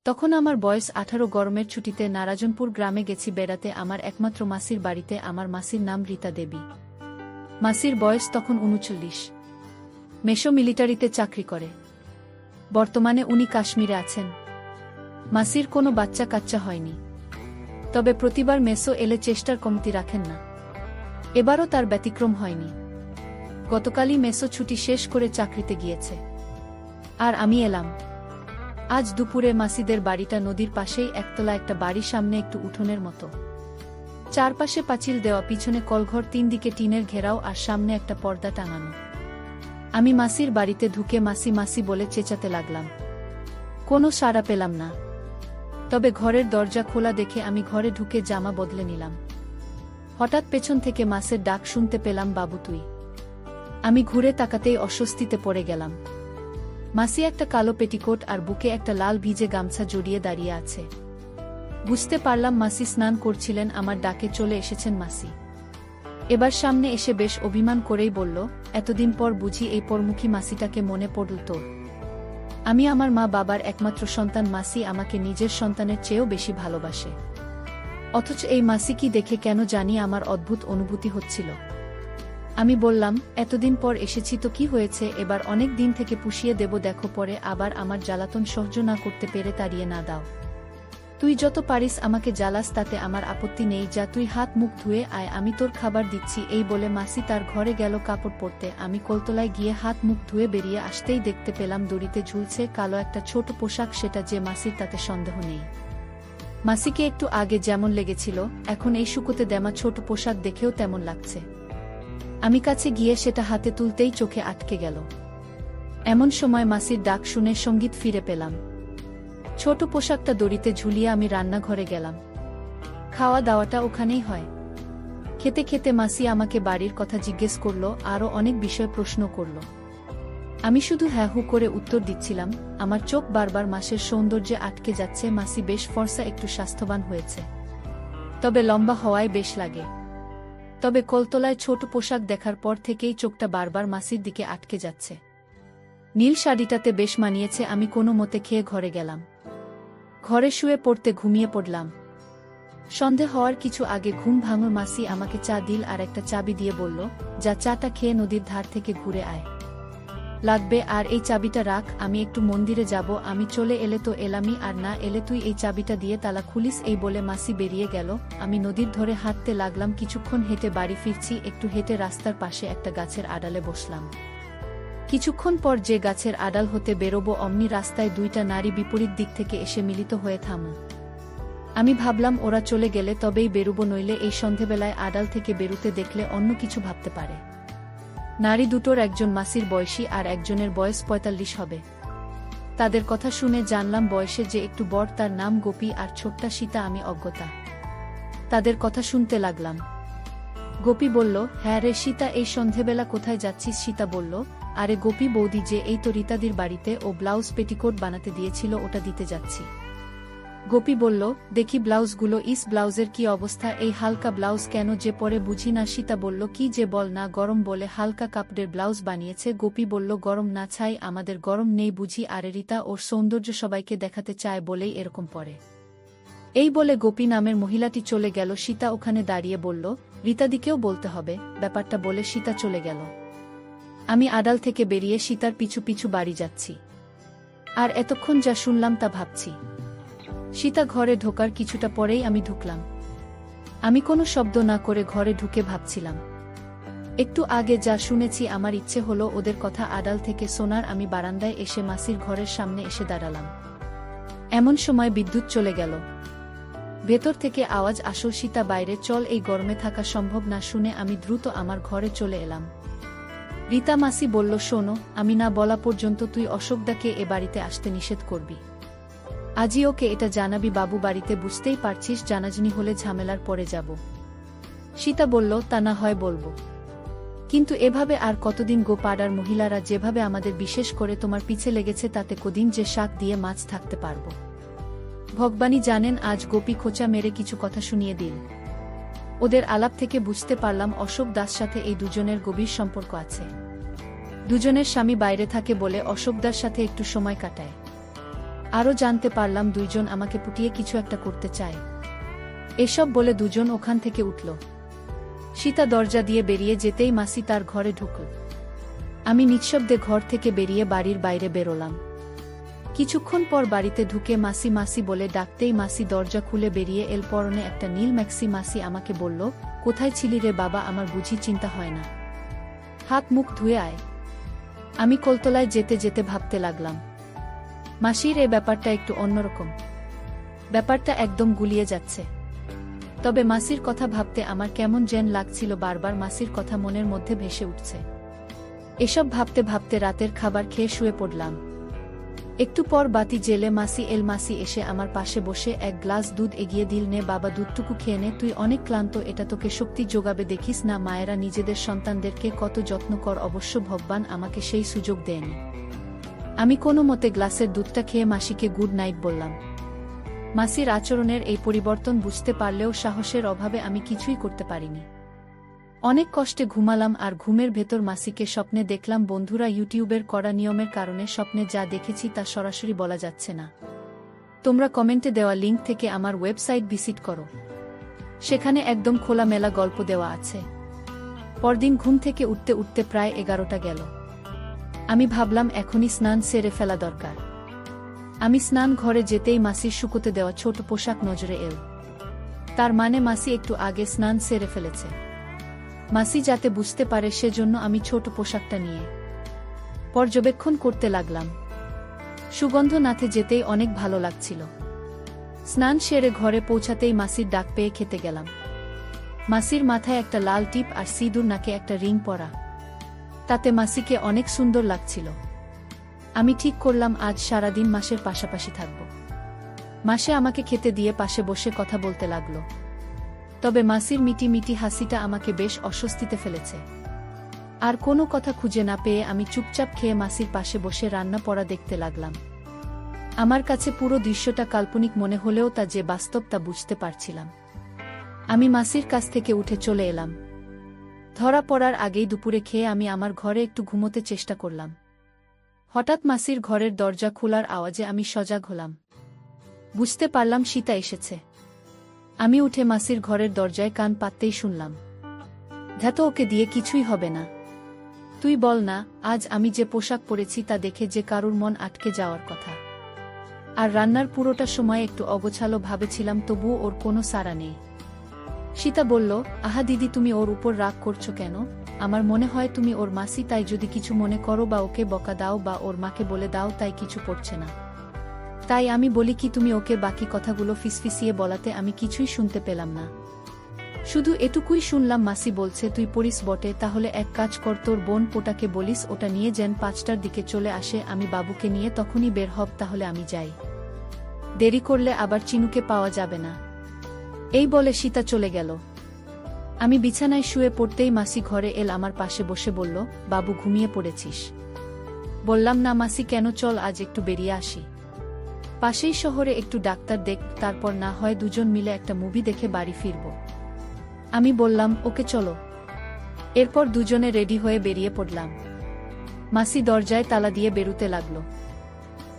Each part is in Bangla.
তখন আমার বয়স 18। গরমের ছুটিতে নারাজনপুর গ্রামে গেছি বেড়াতে আমার একমাত্র মাসির বাড়িতে। আমার মাসির নাম রীতা দেবী। মাসির বয়স তখন 39। মেশো মিলিটারিতে চাকরি করে। বর্তমানে উনি কাশ্মীরে আছেন। মাসির কোনো বাচ্চা কাচ্চা হয়নি, তবে প্রতিবার মেসো এলে চেষ্টার কমতি রাখেন না। এবারও তার ব্যতিক্রম হয়নি। গতকালই মেসো ছুটি শেষ করে চাকরিতে গিয়েছে, আর আমি এলাম। আজ দুপুরে মাসিদের বাড়িটা নদীর পাশেই, একতলা একটা বাড়ির সামনে একটু উঠোনের মতো, চারপাশে পাঁচিল দেওয়া, পিছনে কলঘর, 3 দিকে টিনের ঘেরাও, আর সামনে একটা পর্দা টাঙানো। আমি মাসির বাড়িতে ঢুকে মাসি মাসি বলে চেঁচাতে লাগলাম। কোনো সাড়া পেলাম না। তবে ঘরের দরজা খোলা দেখে আমি ঘরে ঢুকে জামা বদলে নিলাম। হঠাৎ পেছন থেকে মাসের ডাক শুনতে পেলাম, বাবু তুই। আমি ঘুরে তাকাতেই অস্বস্তিতে পড়ে গেলাম। মাসি একটা কালো পেটিকোট আর বুকে একটা লাল ভিজে গামছা জড়িয়ে দাঁড়িয়ে আছে। বুঝতে পারলাম মাসি স্নান করছিলেন। আমার ডাকে চলে এসেছেন মাসি। এবার সামনে এসে বেশ অভিমান করেই বলল, এতদিন পর বুঝি এই পরমুখী মাসিটাকে মনে পড়ল তোর? আমি আমার মা বাবার একমাত্র সন্তান। মাসি আমাকে নিজের সন্তানের চেয়েও বেশি ভালোবাসে। অথচ এই মাসি কি দেখে কেন জানি আমার অদ্ভুত অনুভূতি হচ্ছিল। আমি বললাম, এতদিন পর এসেছি তো কি হয়েছে, এবার অনেক দিন থেকে পুষিয়ে দেব, দেখো পরে আবার আমার জ্বালাতন সহ্য না করতে পেরে তাড়িয়ে না দাও। তুই যত পারিস আমাকে জ্বালাস, তাতে আমার আপত্তি নেই, যা তুই হাত মুখ ধুয়ে আয়, আমি তোর খাবার দিচ্ছি। এই বলে মাসি তার ঘরে গেল কাপড় পরতে। আমি কলতলায় গিয়ে হাত মুখ ধুয়ে বেরিয়ে আসতেই দেখতে পেলাম দড়িতে ঝুলছে কালো একটা ছোট পোশাক। সেটা যে মাসির তাতে সন্দেহ নেই। মাসিকে একটু আগে যেমন লেগেছিল, এখন এই শুকোতে দেমা ছোট পোশাক দেখেও তেমন লাগছে। আমি কাছে গিয়ে সেটা হাতে তুলতেই চোখে আটকে গেল। এমন সময় মাসির ডাক শুনে সঙ্গীত ফিরে পেলাম। ছোট পোশাকটা দড়িতে ঝুলিয়ে আমি রান্নাঘরে গেলাম। খাওয়া দাওয়াটা ওখানেই হয়। খেতে খেতে মাসি আমাকে বাড়ির কথা জিজ্ঞেস করল, আরও অনেক বিষয় প্রশ্ন করল। আমি শুধু হ্যাঁ হু করে উত্তর দিচ্ছিলাম। আমার চোখ বারবার মাসের সৌন্দর্যে আটকে যাচ্ছে। মাসি বেশ ফর্সা, একটু স্বাস্থ্যবান হয়েছে, তবে লম্বা হওয়ায় বেশ লাগে। তবে কলতলায় ছোট পোশাক দেখার পর থেকেই চোখটা বারবার মাসির দিকে আটকে যাচ্ছে। নীল শাড়িটাতে বেশ মানিয়েছে। আমি কোনো মতে খেয়ে ঘরে গেলাম। ঘরে শুয়ে পড়তে ঘুমিয়ে পড়লাম। সন্ধে হওয়ার কিছু আগে ঘুম ভাঙল। মাসি আমাকে চা দিল আর একটা চাবি দিয়ে বলল, যা চাটা খেয়ে নদীর ধার থেকে ঘুরে আয়, লাগবে। আর এই চাবিটা রাখ, আমি একটু মন্দিরে যাব। আমি চলে এলে তো এলামি, আর না এলে তুই এই চাবিটা দিয়ে তালা খুলিস। এই বলে মাসি বেরিয়ে গেল। আমি নদীর ধরে হাঁটতে লাগলাম। কিছুক্ষণ হেঁটে বাড়ি ফিরছি। একটু হেঁটে রাস্তার পাশে একটা গাছের আড়ালে বসলাম। কিছুক্ষণ পর যে গাছের আড়াল হতে বেরোবো, অমনি রাস্তায় 2টা নারী বিপরীত দিক থেকে এসে মিলিত হয়ে থামল। আমি ভাবলাম ওরা চলে গেলে তবেই বেরুবো, নইলে এই সন্ধেবেলায় আড়াল থেকে বেরুতে দেখলে অন্য কিছু ভাবতে পারে। নারী দুটোর একজন মাসির বয়সী আর একজনের বয়স 45 হবে। তাদের কথা শুনে জানলাম বয়সে যে একটু বড়, তার নাম গোপী, আর ছোট্টা সীতা। আমি অজ্ঞতা। তাদের কথা শুনতে লাগলাম। গোপী বলল, হ্যাঁ রে সীতা, এই সন্ধেবেলা কোথায় যাচ্ছিস? সীতা বলল, আরে গোপী বৌদি, যে এই তো রীতাদির বাড়িতে, ও ব্লাউজ পেটিকোট বানাতে দিয়েছিল, ওটা দিতে যাচ্ছি। গোপী বলল, দেখি ব্লাউজগুলো। ব্লাউজের কি অবস্থা? এই হালকা ব্লাউজ কেন যে পরে বুঝি না। সীতা বলল, কি যে বল না, গরম বলে হালকা কাপড়ের ব্লাউজ বানিয়েছে। গোপী বলল, গরম না ছাই, আমাদের গরম নেই বুঝি? আরে রীতা ওর সৌন্দর্য সবাইকে দেখাতে চায় বলেই এরকম পরে। এই বলে গোপী নামের মহিলাটি চলে গেল। সীতা ওখানে দাঁড়িয়ে বলল, রীতাদিকেও বলতে হবে। ব্যাপারটা বলে সীতা চলে গেল। আমি আড়াল থেকে বেরিয়ে সীতার পিছু পিছু বাড়ি যাচ্ছি। আর এতক্ষণ যা শুনলাম তা ভাবছি। সীতা ঘরে ঢোকার কিছুটা পরেই আমি ঢুকলাম। আমি কোনো শব্দ না করে ঘরে ঢুকে ভাবছিলাম। একটু আগে যা শুনেছি, আমার ইচ্ছে হলো ওদের কথা আড়াল থেকে শোনার। আমি বারান্দায় এসে মাসির ঘরের সামনে এসে দাঁড়ালাম। এমন সময় বিদ্যুৎ চলে গেল। ভেতর থেকে আওয়াজ আসল, সীতা বাইরে চল, এই গরমে থাকা সম্ভব না। শুনে আমি দ্রুত আমার ঘরে চলে এলাম। রীতা মাসি বলল, শোনো, আমি না বলা পর্যন্ত তুই অশোকদাকে এ বাড়িতে আসতে নিষেধ করবি। আজই ওকে এটা জানাবি। বাবু বাড়িতে, বুঝতেই পারছিস, জানাজানি হলে ঝামেলার পড়ে যাব। সীতা বলল, তা না হয় বলবো, কিন্তু এভাবে আর কতদিন গো? পাড়ার মহিলারা যেভাবে আমাদের, বিশেষ করে তোমার পিছে লেগেছে, তাতে কদিন যে শাক দিয়ে মাছ থাকতে পারবো? ভগবানই জানেন। আজ গোপী খোঁচা মেরে কিছু কথা শুনিয়ে দিল। ওদের আলাপ থেকে বুঝতে পারলাম অশোক দাস সাথে এই দুজনের গভীর সম্পর্ক আছে। দুজনের স্বামী বাইরে থাকে বলে অশোকদার সাথে একটু সময় কাটায়। আরও জানতে পারলাম দুইজন আমাকে পুটিয়ে কিছু একটা করতে চায়। এসব বলে দুজন ওখান থেকে উঠল। সীতা দরজা দিয়ে বেরিয়ে যেতেই মাসি তার ঘরে ঢুকল। আমি নিঃশব্দে ঘর থেকে বেরিয়ে বাড়ির বাইরে বেরোলাম। কিছুক্ষণ পর বাড়িতে ঢুকে মাসি মাসি বলে ডাকতেই মাসি দরজা খুলে বেরিয়ে এল। পরনে একটা নীল ম্যাক্সি। মাসি আমাকে বলল, কোথায় ছিলি রে বাবা? আমার বুঝি চিন্তা হয় না? হাত মুখ ধুয়ে আয়। আমি কলতলায় যেতে যেতে ভাবতে লাগলাম, মাসির এ ব্যাপারটা একটু অন্যরকম। ব্যাপারটা একদম গুলিয়ে যাচ্ছে। তবে মাসির কথা ভাবতে আমার কেমন যেন লাগছিল। বারবার মাসির কথা মনের মধ্যে ভেসে উঠছে। এসব ভাবতে ভাবতে রাতের খাবার খেয়ে শুয়ে পড়লাম। একটু পর বাতি জেলে মাসি এল। মাসি এসে আমার পাশে বসে এক গ্লাস দুধ এগিয়ে দিল। নে বাবা, দুধটুকু খেয়ে নে, তুই অনেক ক্লান্ত, এটা তোকে শক্তি যোগাবে। দেখিস না মায়েরা নিজেদের সন্তানদেরকে কত যত্ন কর। অবশ্য ভগবান আমাকে সেই সুযোগ দেয়নি। আমি কোনো মতে গ্লাসের দুধটা খেয়ে মাসিকে গুড নাইট বললাম। মাসির আচরণের এই পরিবর্তন বুঝতে পারলেও সাহসের অভাবে আমি কিছুই করতে পারিনি। অনেক কষ্টে ঘুমালাম। আর ঘুমের ভেতর মাসিকে স্বপ্নে দেখলাম। বন্ধুরা, ইউটিউবের কড়া নিয়মের কারণে স্বপ্নে যা দেখেছি তা সরাসরি বলা যাচ্ছে না। তোমরা কমেন্টে দেওয়া লিঙ্ক থেকে আমার ওয়েবসাইট ভিজিট করো, সেখানে একদম খোলামেলা গল্প দেওয়া আছে। পরদিন ঘুম থেকে উঠতে উঠতে প্রায় 11টা গেল। আমি ভাবলাম এখনই স্নান সেরে ফেলা দরকার। আমি স্নান ঘরে যেতেই মাসির শুকোতে দেওয়া ছোট পোশাক নজরে এল। তার মানে মাসি একটু আগে স্নান সেরে ফেলেছে। মাসি যাতে বুঝতে পারে সেজন্য আমি ছোট পোশাকটা নিয়ে পর্যবেক্ষণ করতে লাগলাম। সুগন্ধ নাথে যেতেই অনেক ভালো লাগছিল। স্নান সেরে ঘরে পৌঁছাতেই মাসির ডাক পেয়ে খেতে গেলাম। মাসির মাথায় একটা লাল টিপ আর সিঁদুর, নাকে একটা রিং পরা। তাতে মাসিকে অনেক সুন্দর লাগছিল। আমি ঠিক করলাম আজ সারাদিন মাসের পাশাপাশি থাকব। মাসে আমাকে খেতে দিয়ে পাশে বসে কথা বলতে লাগলো। তবে মাসির মিটি মিটি হাসিটা আমাকে বেশ অস্বস্তিতে ফেলেছে। আর কোনো কথা খুঁজে না পেয়ে আমি চুপচাপ খেয়ে মাসির পাশে বসে রান্না পড়া দেখতে লাগলাম। আমার কাছে পুরো দৃশ্যটা কাল্পনিক মনে হলেও তা যে বাস্তব তা বুঝতে পারছিলাম। আমি মাসির কাছ থেকে উঠে চলে এলাম। ধরা পড়ার আগেই দুপুরে খেয়ে আমি আমার ঘরে একটু ঘুমোতে চেষ্টা করলাম। হঠাৎ মাসির ঘরের দরজা খোলার আওয়াজে আমি সজাগ হলাম। বুঝতে পারলাম সীতা এসেছে। আমি উঠে মাসির ঘরের দরজায় কান পাততেই শুনলাম, ধ্যাত, ওকে দিয়ে কিছুই হবে না। তুই বল না, আজ আমি যে পোশাক পরেছি তা দেখে যে কারুর মন আটকে যাওয়ার কথা। আর রান্নার পুরোটা সময় একটু অগোছালো ভাবেছিলাম, তবুও ওর কোনো সাড়া নেই। সীতা বলল, আহা দিদি, তুমি ওর উপর রাগ করছো কেন? আমার মনে হয় তুমি ওর মাসি, তাই যদি কিছু মনে করো বা ওকে বকা দাও বা ওর মাকে বলে দাও, তাই কিছু পড়ছে না। তাই আমি বলি কি, তুমি ওকে বাকি কথাগুলো ফিসফিসিয়ে বলাতে আমি কিছুই শুনতে পেলাম না। শুধু এটুকুই শুনলাম, মাসি বলছে তুই পড়িস বটে, তাহলে এক কাজ কর, তোর বোন পোটাকে বলিস ওটা নিয়ে যেন 5টার দিকে চলে আসে। আমি বাবুকে নিয়ে তখনই বের হব, তাহলে আমি যাই। দেরি করলে আবার চিনুকে পাওয়া যাবে না। এই বলে সীতা চলে গেল। আমি বিছানায় শুয়ে পড়তেই মাসি ঘরে এল। আমার পাশে বসে বলল, বাবু ঘুমিয়ে পড়েছিস? বললাম, না মাসি। কেন? চল আজ একটু বেরিয়ে আসি। পাশেই শহরে একটু ডাক্তার দেখ, তারপর না হয় দুজন মিলে একটা মুভি দেখে বাড়ি ফিরব। আমি বললাম, ওকে চলো। এরপর দুজনে রেডি হয়ে বেরিয়ে পড়লাম। মাসি দরজায় তালা দিয়ে বেরুতে লাগল।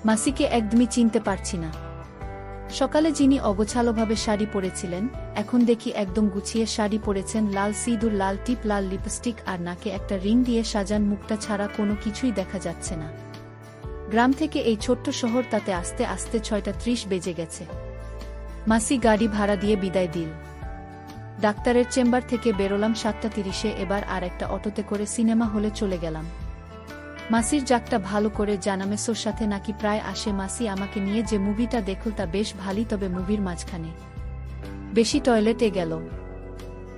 মাসিকে একদমই চিনতে পারছি না। সকালে যিনি অগোছালোভাবে শাড়ি পরেছিলেন, এখন দেখি একদম গুছিয়ে শাড়ি পরেছেন। লাল সিঁদুর, লাল টিপ, লাল লিপস্টিক আর নাকে একটা রিং দিয়ে সাজান। মুখটা ছাড়া কোনো কিছুই দেখা যাচ্ছে না। গ্রাম থেকে এই ছোট্ট শহর, তাতে আস্তে আস্তে 6:30 বেজে গেছে। মাসি গাড়ি ভাড়া দিয়ে বিদায় দিল। ডাক্তারের চেম্বার থেকে বেরোলাম 7:30-এ। এবার আর একটা অটোতে করে সিনেমা হলে চলে গেলাম। মাসির জাকটা ভালো করে জানামেসোর সাথে নাকি প্রায় আসে। মাসি আমাকে নিয়ে যে মুভিটা দেখল তা বেশ ভালোই, তবে মুভির মাঝখানে বেশি টয়লেটে গেল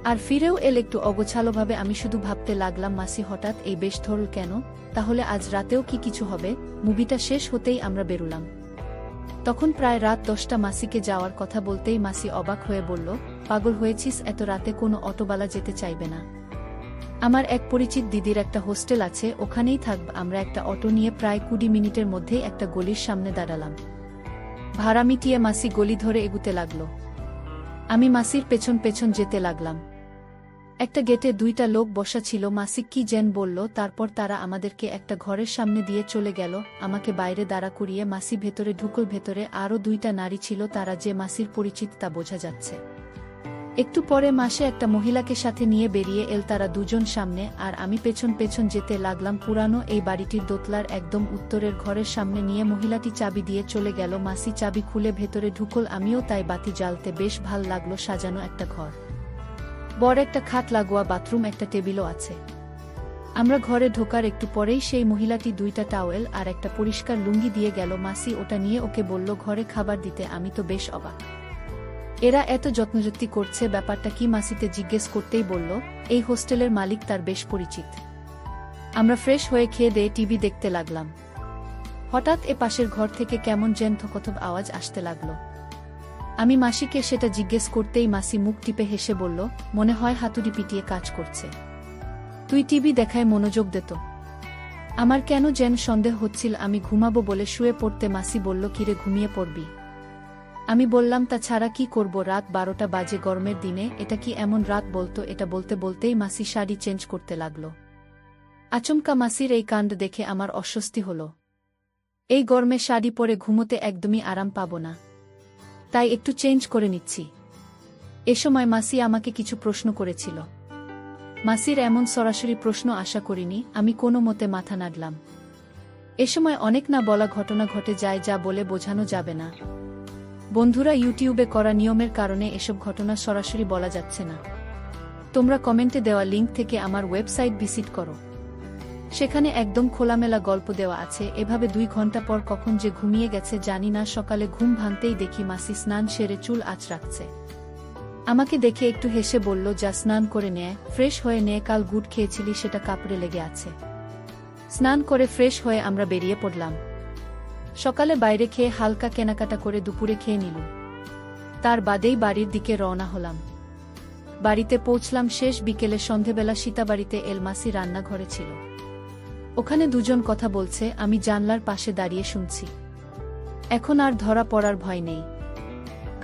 আর ফিরেও এল একটু অগোছালোভাবে। আমি শুধু ভাবতে লাগলাম, মাসি হঠাৎ এই বেশ ধরল কেন? তাহলে আজ রাতেও কি কিছু হবে? মুভিটা শেষ হতেই আমরা বেরুলাম। তখন প্রায় রাত 10টা। মাসিকে যাওয়ার কথা বলতেই মাসি অবাক হয়ে বলল, পাগল হয়েছিস? এত রাতে কোনো অটোবালা যেতে চাইবে না। আমার এক পরিচিত দিদির একটা হোস্টেল আছে, ওখানেই থাকব। আমরা একটা অটো নিয়ে প্রায় 20 মিনিটের মধ্যেই একটা গলির সামনে দাঁড়ালাম। ভাড়া মিটিয়ে মাসি গলি ধরে এগুতে লাগল। আমি মাসির পেছন পেছন যেতে লাগলাম। একটা গেটে দুইটা লোক বসা ছিল। মাসি কি যেন বলল, তারপর তারা আমাদেরকে একটা ঘরের সামনে দিয়ে চলে গেল। আমাকে বাইরে দাঁড়া করিয়ে মাসি ভেতরে ঢুকল। ভেতরে আরও দুইটা নারী ছিল, তারা যে মাসির পরিচিত তা বোঝা যাচ্ছে। একটু পরে মাসে একটা মহিলাকে সাথে নিয়ে বেরিয়ে এল। তারা দুজন সামনে আর আমি পেছন পেছন যেতে লাগলাম। পুরানো এই বাড়িটির দোতলার একদম উত্তরের ঘরের সামনে নিয়ে মহিলাটি চাবি দিয়ে চলে গেল। মাসি চাবি খুলে ভেতরে ঢুকল, আমিও তাই। বাতি জ্বালতে বেশ ভাল লাগলো। সাজানো একটা ঘর, বড় একটা খাট লাগোয়া বাথরুম, একটা টেবিলও আছে। আমরা ঘরে ঢোকার একটু পরেই সেই মহিলাটি দুইটা টাওয়েল আর একটা পরিষ্কার লুঙ্গি দিয়ে গেল। মাসি ওটা নিয়ে ওকে বলল ঘরে খাবার দিতে। আমি তো বেশ অবাক, এরা এত যত্নযত্তি করছে, ব্যাপারটা কি? মাসিতে জিজ্ঞেস করতেই বলল এই হোস্টেলের মালিক তার বেশ পরিচিত। আমরা ফ্রেশ হয়ে খেয়ে দিয়ে টিভি দেখতে লাগলাম। হঠাৎ এ পাশের ঘর থেকে কেমন যেন থকথক আওয়াজ আসতে লাগলো। আমি মাসিকে সেটা জিজ্ঞেস করতেই মাসি মুখ টিপে হেসে বলল, মনে হয় হাতুড়ি পিটিয়ে কাজ করছে। তুই টিভি দেখায় মনোযোগ দে তো। আমার কেন যেন সন্দেহ হচ্ছিল আমি ঘুমাবো বলে শুয়ে পড়তে মাসি বলল, কিরে ঘুমিয়ে পড়বি? আমি বললাম তা ছাড়া কি করব, রাত 12টা বাজে গরমের দিনে, এটা কি এমন রাত বলতো? এটা বলতে বলতেই মাসি শাড়ি চেঞ্জ করতে লাগলো। আচমকা মাসির এই কাণ্ড দেখে আমার অস্বস্তি হলো। এই গরমে শাড়ি পরে ঘুমোতে একদমই আরাম পাবো না, তাই একটু চেঞ্জ করে নিচ্ছি। এ সময় মাসি আমাকে কিছু প্রশ্ন করেছিল। মাসির এমন সরাসরি প্রশ্ন আশা করিনি। আমি কোনো মতে মাথা নাড়লাম। এ সময় অনেক না বলা ঘটনা ঘটে যায়, যা বলে বোঝানো যাবে না। বন্ধুরা, ইউটিউবে করা নিয়মের কারণে এসব ঘটনা সরাসরি বলা যাচ্ছে না। তোমরা কমেন্টে দেওয়া লিঙ্ক থেকে আমার ওয়েবসাইট ভিজিট করো, সেখানে একদম খোলামেলা গল্প দেওয়া আছে। এভাবে 2 ঘন্টা পর কখন যে ঘুমিয়ে গেছে জানি না। সকালে ঘুম ভাঙতেই দেখি মাসি স্নান সেরে চুল আঁচড়াচ্ছে। আমাকে দেখে একটু হেসে বলল, যা স্নান করে নে, ফ্রেশ হয়ে নে, কাল গুড় খেয়েছিলি সেটা কাপড়ে লেগে আছে। স্নান করে ফ্রেশ হয়ে আমরা বেরিয়ে পড়লাম। সকালে বাইরে খেয়ে হালকা কেনাকাটা করে দুপুরে খেয়ে নিলুম। তার বাদেই বাড়ির দিকে রওনা হলাম। বাড়িতে পৌঁছলাম শেষ বিকেলে। সন্ধেবেলা সীতাবাড়িতে এলমাসি রান্নাঘরে ছিল। ওখানে দুজন কথা বলছে, আমি জানলার পাশে দাঁড়িয়ে শুনছি। এখন আর ধরা পড়ার ভয় নেই,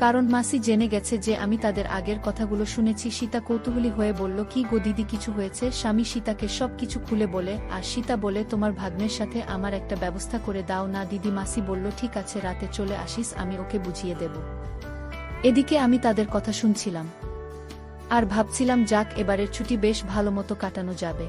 কারণ মাসি জেনে গেছে যে আমি তাদের আগের কথাগুলো শুনেছি। সীতা কৌতূহলী হয়ে বলল, কি গো দিদি, কিছু হয়েছে? স্বামী সীতাকে সব কিছু খুলে বলে, আর সীতা বলে, তোমার ভাগ্নের সাথে আমার একটা ব্যবস্থা করে দাও না দিদি। মাসি বলল, ঠিক আছে, রাতে চলে আসিস, আমি ওকে বুঝিয়ে দেব। এদিকে আমি তাদের কথা শুনছিলাম আর ভাবছিলাম, যাক, এবারের ছুটি বেশ ভালোমতো কাটানো যাবে।